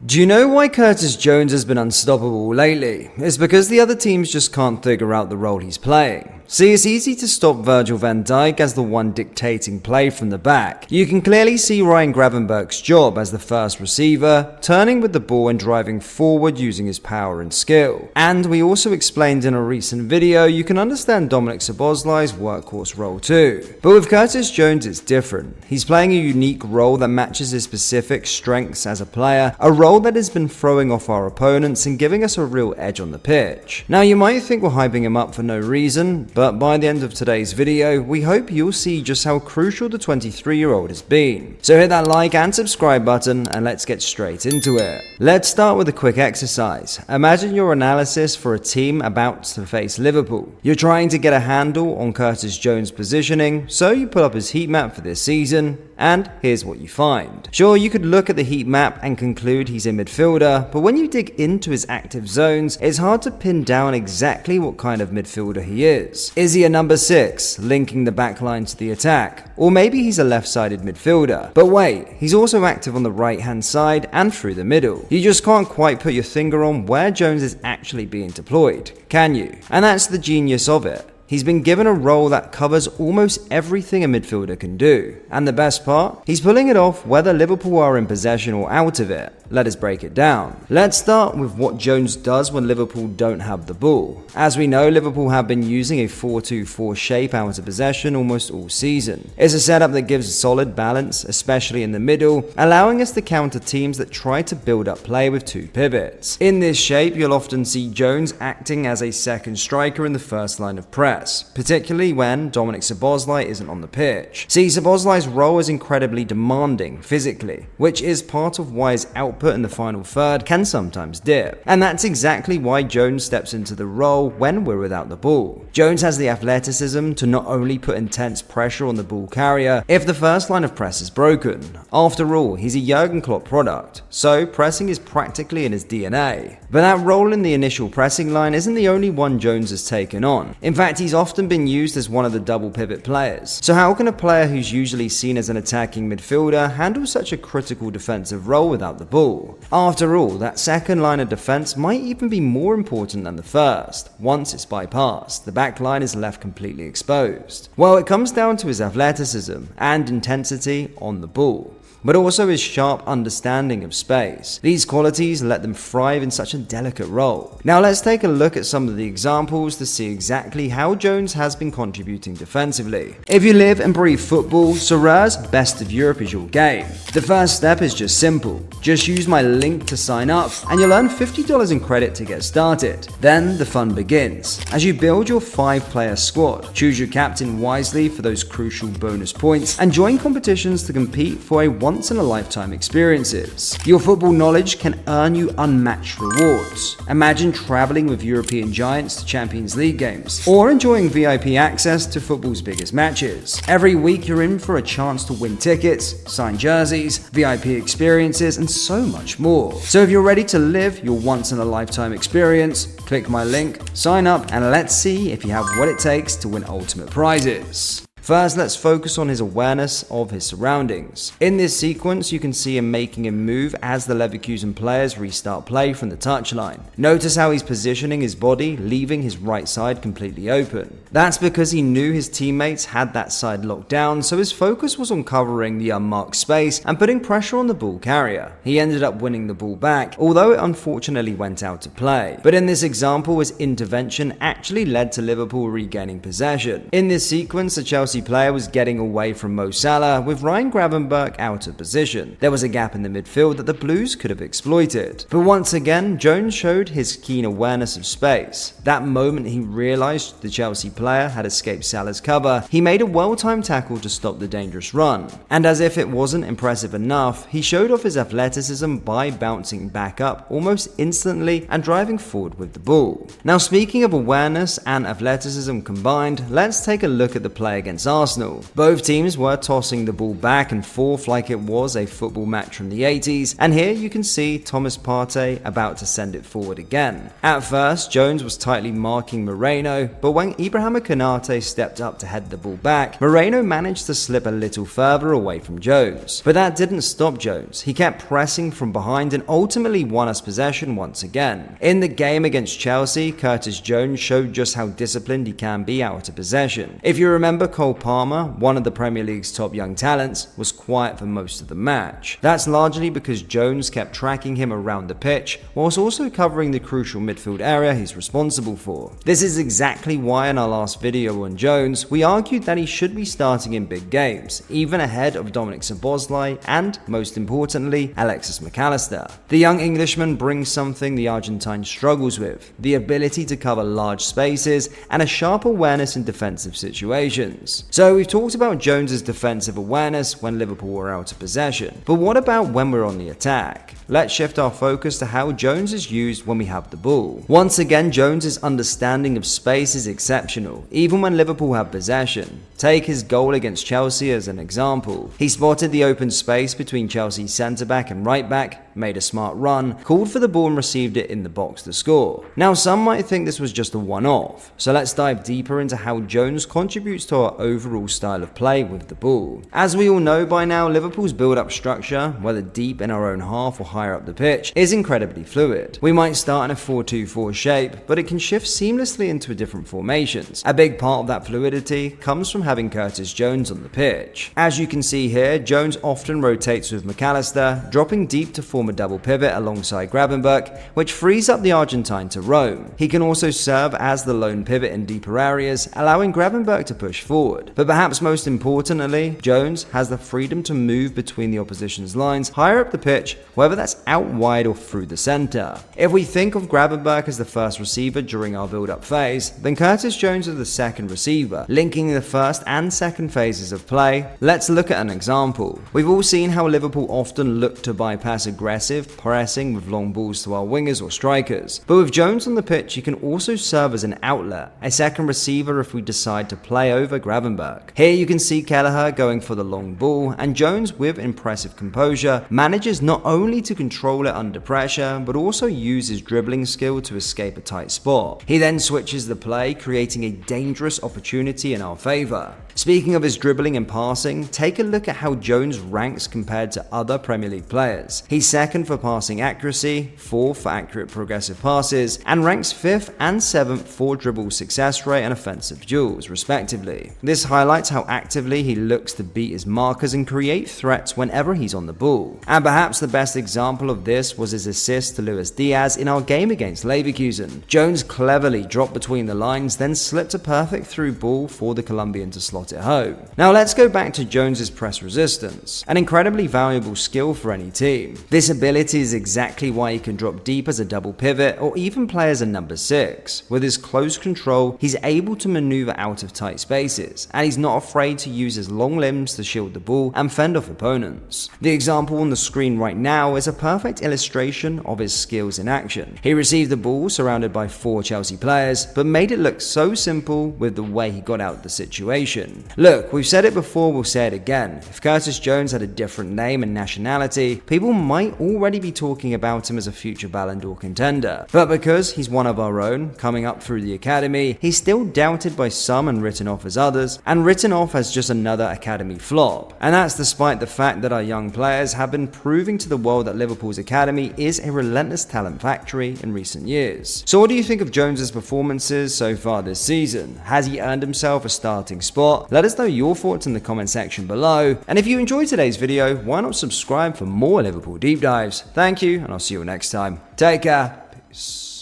Do you know why Curtis Jones has been unstoppable lately? It's because the other teams just can't figure out the role he's playing. See, it's easy to stop Virgil van Dijk as the one dictating play from the back. You can clearly see Ryan Gravenberch's job as the first receiver, turning with the ball and driving forward using his power and skill. And we also explained in a recent video, you can understand Dominik Szoboszlai's workhorse role too. But with Curtis Jones it's different. He's playing a unique role that matches his specific strengths as a player, a role that has been throwing off our opponents and giving us a real edge on the pitch. Now you might think we're hyping him up for no reason, but by the end of today's video, we hope you'll see just how crucial the 23-year-old has been. So hit that like and subscribe button and let's get straight into it. Let's start with a quick exercise. Imagine your analysis for a team about to face Liverpool. You're trying to get a handle on Curtis Jones' positioning, so you pull up his heat map for this season, and here's what you find. Sure, you could look at the heat map and conclude he's a midfielder, but when you dig into his active zones, it's hard to pin down exactly what kind of midfielder he is. Is he a number 6, linking the backline to the attack? Or maybe he's a left-sided midfielder. But wait, he's also active on the right-hand side and through the middle. You just can't quite put your finger on where Jones is actually being deployed, can you? And that's the genius of it. He's been given a role that covers almost everything a midfielder can do. And the best part? He's pulling it off whether Liverpool are in possession or out of it. Let us break it down. Let's start with what Jones does when Liverpool don't have the ball. As we know, Liverpool have been using a 4-2-4 shape out of possession almost all season. It's a setup that gives solid balance, especially in the middle, allowing us to counter teams that try to build up play with 2 pivots. In this shape, you'll often see Jones acting as a second striker in the first line of press, particularly when Dominik Szoboszlai isn't on the pitch. See, Szoboszlai's role is incredibly demanding physically, which is part of why his output in the final third can sometimes dip. And that's exactly why Jones steps into the role when we're without the ball. Jones has the athleticism to not only put intense pressure on the ball carrier if the first line of press is broken. After all, he's a Jurgen Klopp product, so pressing is practically in his DNA. But that role in the initial pressing line isn't the only one Jones has taken on. In fact, he's often been used as one of the double pivot players. So how can a player who's usually seen as an attacking midfielder handle such a critical defensive role without the ball? After all, that second line of defense might even be more important than the first. Once it's bypassed, the back line is left completely exposed. Well, it comes down to his athleticism and intensity on the ball, but also his sharp understanding of space. These qualities let them thrive in such a delicate role. Now let's take a look at some of the examples to see exactly how Jones has been contributing defensively. If you live and breathe football, Sorar's Best of Europe is your game. The first step is just simple. Just use my link to sign up and you'll earn $50 in credit to get started. Then the fun begins. As you build your 5-player squad, choose your captain wisely for those crucial bonus points and join competitions to compete for a once-in-a-lifetime experiences. Your football knowledge can earn you unmatched rewards. Imagine traveling with European giants to Champions League games, or enjoying VIP access to football's biggest matches. Every week you're in for a chance to win tickets, sign jerseys, VIP experiences, and so much more. So if you're ready to live your once-in-a-lifetime experience, click my link, sign up, and let's see if you have what it takes to win ultimate prizes. First, let's focus on his awareness of his surroundings. In this sequence, you can see him making a move as the Leverkusen players restart play from the touchline. Notice how he's positioning his body, leaving his right side completely open. That's because he knew his teammates had that side locked down, so his focus was on covering the unmarked space and putting pressure on the ball carrier. He ended up winning the ball back, although it unfortunately went out of play. But in this example, his intervention actually led to Liverpool regaining possession. In this sequence, the Chelsea player was getting away from Mo Salah with Ryan Gravenberch out of position. There was a gap in the midfield that the Blues could have exploited. But once again, Jones showed his keen awareness of space. That moment he realized the Chelsea player had escaped Salah's cover, he made a well-timed tackle to stop the dangerous run. And as if it wasn't impressive enough, he showed off his athleticism by bouncing back up almost instantly and driving forward with the ball. Now speaking of awareness and athleticism combined, let's take a look at the play against against Arsenal. Both teams were tossing the ball back and forth like it was a football match from the 80s, and here you can see Thomas Partey about to send it forward again. At first, Jones was tightly marking Moreno, but when Ibrahima Konate stepped up to head the ball back, Moreno managed to slip a little further away from Jones. But that didn't stop Jones. He kept pressing from behind and ultimately won us possession once again. In the game against Chelsea, Curtis Jones showed just how disciplined he can be out of possession. If you remember, Cole Palmer, one of the Premier League's top young talents, was quiet for most of the match. That's largely because Jones kept tracking him around the pitch, whilst also covering the crucial midfield area he's responsible for. This is exactly why in our last video on Jones, we argued that he should be starting in big games, even ahead of Dominic Szoboszlai and, most importantly, Alexis Mac Allister. The young Englishman brings something the Argentine struggles with: the ability to cover large spaces and a sharp awareness in defensive situations. So we've talked about Jones's defensive awareness when Liverpool were out of possession, but what about when we're on the attack? Let's shift our focus to how Jones is used when we have the ball. Once again, Jones's understanding of space is exceptional, even when Liverpool have possession. Take his goal against Chelsea as an example. He spotted the open space between Chelsea's centre-back and right-back, made a smart run, called for the ball and received it in the box to score. Now, some might think this was just a one-off, so let's dive deeper into how Jones contributes to our overall style of play with the ball. As we all know by now, Liverpool's build-up structure, whether deep in our own half or higher up the pitch, is incredibly fluid. We might start in a 4-2-4 shape, but it can shift seamlessly into different formations. A big part of that fluidity comes from having Curtis Jones on the pitch. As you can see here, Jones often rotates with Mac Allister, dropping deep to form a double pivot alongside Gravenberch, which frees up the Argentine to roam. He can also serve as the lone pivot in deeper areas, allowing Gravenberch to push forward. But perhaps most importantly, Jones has the freedom to move between the opposition's lines higher up the pitch, whether that's out wide or through the centre. If we think of Gravenberch as the first receiver during our build-up phase, then Curtis Jones is the second receiver, linking the first and second phases of play. Let's look at an example. We've all seen how Liverpool often look to bypass aggressive pressing with long balls to our wingers or strikers. But with Jones on the pitch, he can also serve as an outlet, a second receiver if we decide to play over Gravenberch. Here you can see Kelleher going for the long ball, and Jones, with impressive composure, manages not only to control it under pressure, but also use his dribbling skill to escape a tight spot. He then switches the play, creating a dangerous opportunity in our favour. Speaking of his dribbling and passing, take a look at how Jones ranks compared to other Premier League players. He's second for passing accuracy, fourth for accurate progressive passes, and ranks 5th and 7th for dribble success rate and offensive duels, respectively. This highlights how actively he looks to beat his markers and create threats whenever he's on the ball. And perhaps the best example of this was his assist to Luis Diaz in our game against Leverkusen. Jones cleverly dropped between the lines, then slipped a perfect through ball for the Colombian to slot it home. Now let's go back to Jones's press resistance, an incredibly valuable skill for any team. This ability is exactly why he can drop deep as a double pivot or even play as a number 6. With his close control, he's able to maneuver out of tight spaces, and he's not afraid to use his long limbs to shield the ball and fend off opponents. The example on the screen right now is a perfect illustration of his skills in action. He received the ball surrounded by 4 Chelsea players, but made it look so simple with the way he got out of the situation. Look, we've said it before, we'll say it again. If Curtis Jones had a different name and nationality, people might already be talking about him as a future Ballon d'Or contender. But because he's one of our own, coming up through the academy, he's still doubted by some and written off as others, and written off as just another academy flop. And that's despite the fact that our young players have been proving to the world that Liverpool's academy is a relentless talent factory in recent years. So what do you think of Jones's performances so far this season? Has he earned himself a starting spot? Let us know your thoughts in the comment section below, and if you enjoyed today's video, why not subscribe for more Liverpool deep dives? Thank you, and I'll see you next time. Take care. Peace.